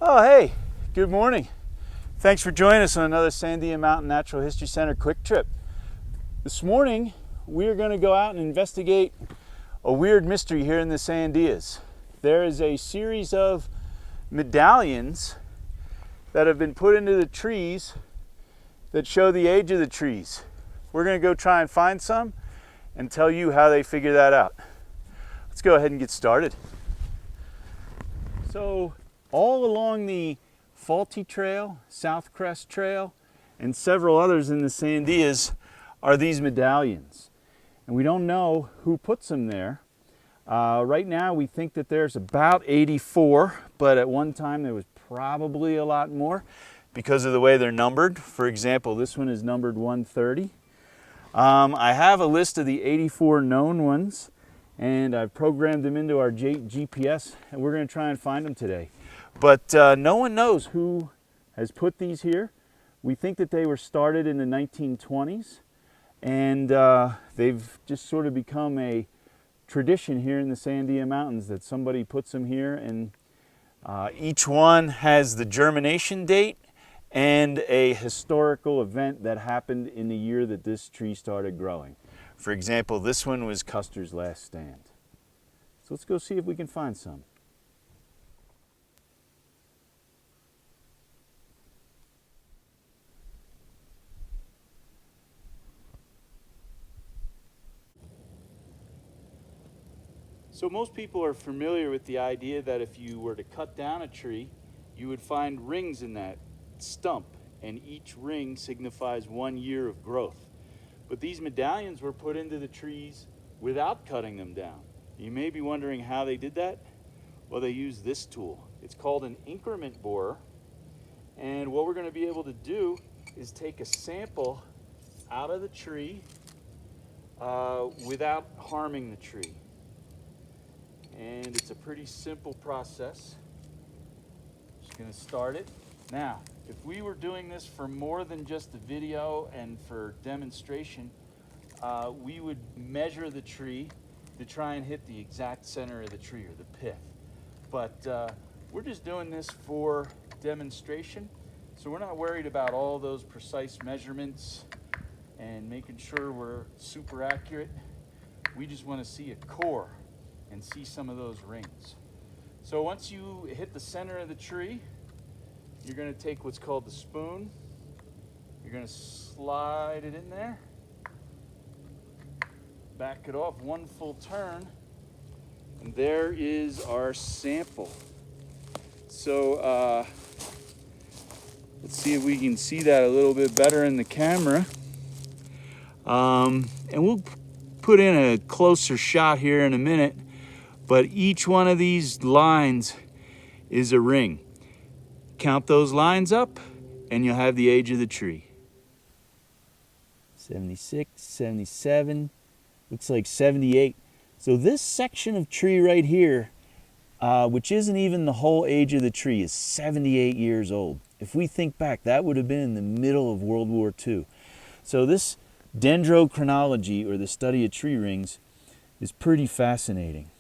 Oh, hey, good morning. Thanks for joining us on another Sandia Mountain Natural History Center quick trip. This morning, we're going to go out and investigate a weird mystery here in the Sandias. There is a series of medallions that have been put into the trees that show the age of the trees. We're going to go try and find some and tell you how they figure that out. Let's go ahead and get started. So, all along the Faulty Trail, South Crest Trail, and several others in the Sandias are these medallions. And we don't know who puts them there. Right now we think that there's about 84, but at one time there was probably a lot more because of the way they're numbered. For example, this one is numbered 130. I have a list of the 84 known ones, and I've programmed them into our GPS, and we're going to try and find them today. But no one knows who has put these here. We think that they were started in the 1920s, and they've just sort of become a tradition here in the Sandia Mountains that somebody puts them here, and each one has the germination date and a historical event that happened in the year that this tree started growing. For example, this one was Custer's last stand. So let's go see if we can find some. So most people are familiar with the idea that if you were to cut down a tree, you would find rings in that stump, and each ring signifies 1 year of growth. But these medallions were put into the trees without cutting them down. You may be wondering how they did that. Well, they used this tool. It's called an increment borer, and what we're going to be able to do is take a sample out of the tree without harming the tree. And it's a pretty simple process. Just gonna start it. Now, if we were doing this for more than just a video and for demonstration, we would measure the tree to try and hit the exact center of the tree, or the pith. But we're just doing this for demonstration, so we're not worried about all those precise measurements and making sure we're super accurate. We just want to see a core and see some of those rings. So once you hit the center of the tree, you're going to take what's called the spoon. You're going to slide it in there, back it off one full turn, and there is our sample. So let's see if we can see that a little bit better in the camera. And we'll put in a closer shot here in a minute. But each one of these lines is a ring. Count those lines up and you'll have the age of the tree. 76, 77, looks like 78. So this section of tree right here, which isn't even the whole age of the tree, is 78 years old. If we think back, that would have been in the middle of World War II. So this dendrochronology, or the study of tree rings, is pretty fascinating.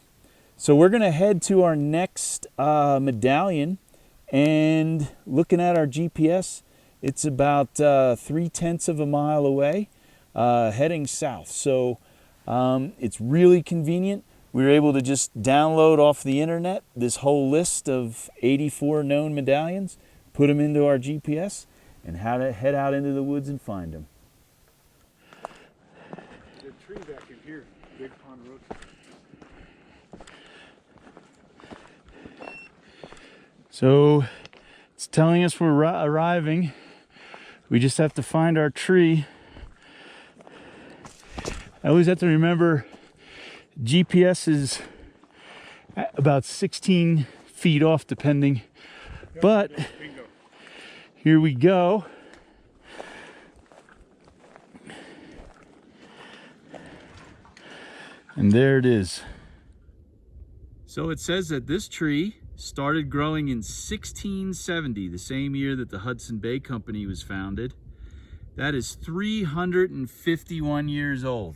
So we're going to head to our next medallion, and looking at our GPS, it's about 3/10 of a mile away, heading south. So it's really convenient. We were able to just download off the internet this whole list of 84 known medallions, put them into our GPS, and head out into the woods and find them. There's a tree back in here, Big Pond Road. So it's telling us we're arriving. We just have to find our tree. I always have to remember GPS is about 16 feet off depending. But here we go. And there it is. So it says that this tree started growing in 1670, the same year that the Hudson Bay Company was founded. That is 351 years old.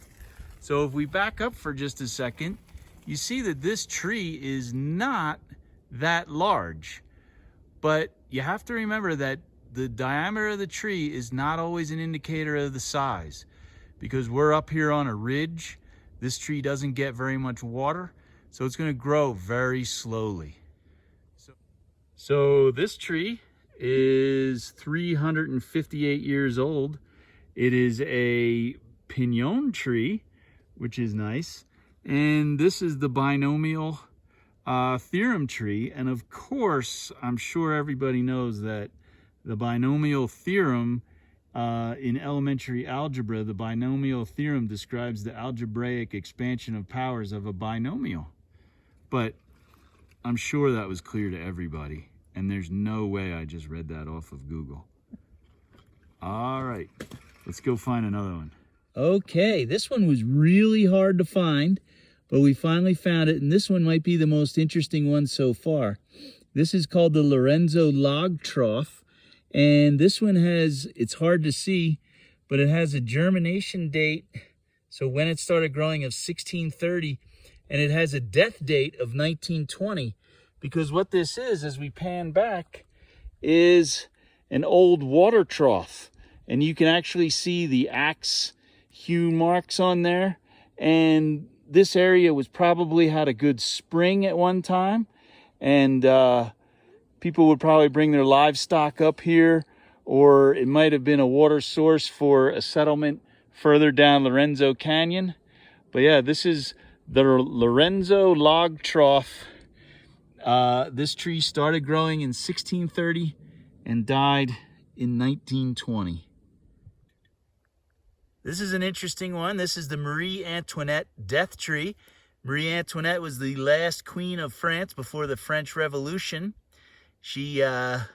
So if we back up for just a second, you see that this tree is not that large. But you have to remember that the diameter of the tree is not always an indicator of the size, because we're up here on a ridge. This tree doesn't get very much water, so it's going to grow very slowly. So this tree is 358 years old. It is a pinon tree, which is nice. And this is the binomial theorem tree. And of course, I'm sure everybody knows that the binomial theorem in elementary algebra, the binomial theorem describes the algebraic expansion of powers of a binomial. But I'm sure that was clear to everybody. And there's no way I just read that off of Google. All right, let's go find another one. Okay, this one was really hard to find, but we finally found it, and this one might be the most interesting one so far. This is called the Lorenzo Log Trough, and this one has, it's hard to see, but it has a germination date, so when it started growing, of 1630, and it has a death date of 1920. Because what this is, as we pan back, is an old water trough. And you can actually see the axe hew marks on there. And this area was probably had a good spring at one time. And people would probably bring their livestock up here. Or it might have been a water source for a settlement further down Lorenzo Canyon. But yeah, this is the Lorenzo Log Trough. This tree started growing in 1630 and died in 1920. This is an interesting one. This is the Marie Antoinette death tree. Marie Antoinette was the last queen of France before the French Revolution. She, well,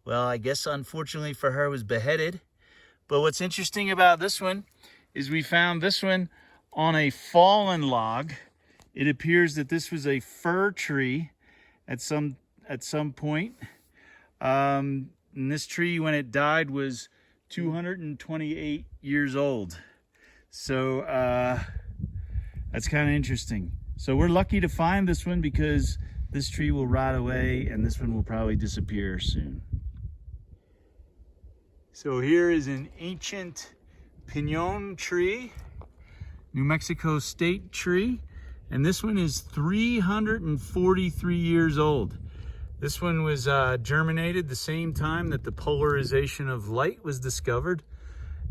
I guess unfortunately for her, was beheaded. But what's interesting about this one is we found this one on a fallen log. It appears that this was a fir tree at some point. And this tree, when it died, was 228 years old. So that's kind of interesting. So we're lucky to find this one because this tree will rot away and this one will probably disappear soon. So here is an ancient pinon tree, New Mexico state tree. And this one is 343 years old. This one was germinated the same time that the polarization of light was discovered.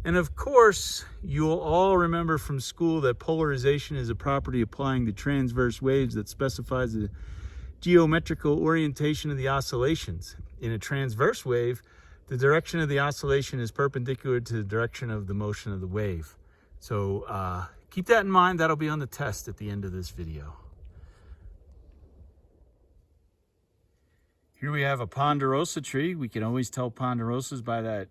And of course, you'll all remember from school that polarization is a property applying to transverse waves that specifies the geometrical orientation of the oscillations. In a transverse wave, the direction of the oscillation is perpendicular to the direction of the motion of the wave. So keep that in mind. That'll be on the test at the end of this video. Here we have a ponderosa tree. We can always tell ponderosas by that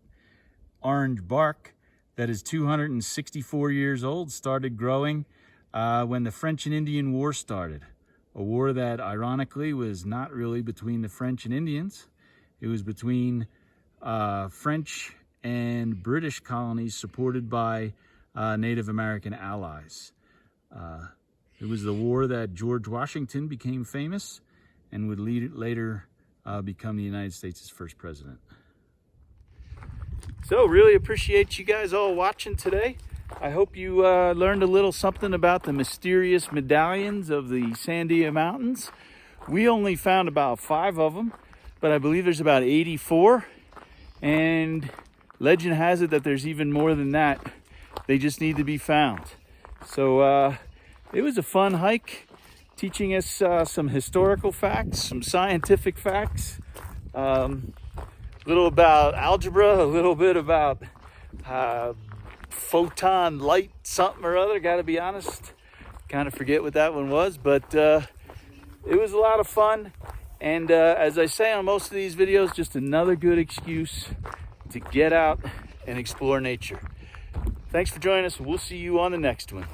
orange bark that is 264 years old, started growing when the French and Indian War started. A war that ironically was not really between the French and Indians. It was between French and British colonies supported by Native American allies. It was the war that George Washington became famous and would later become the United States' first president. So really appreciate you guys all watching today. I hope you learned a little something about the mysterious medallions of the Sandia Mountains. We only found about 5 of them, but I believe there's about 84. And legend has it that there's even more than that. They just need to be found. So it was a fun hike, teaching us some historical facts, some scientific facts, a little about algebra, a little bit about photon light something or other. Got to be honest, kind of forget what that one was, but it was a lot of fun. And as I say on most of these videos, just another good excuse to get out and explore nature. Thanks for joining us. We'll see you on the next one.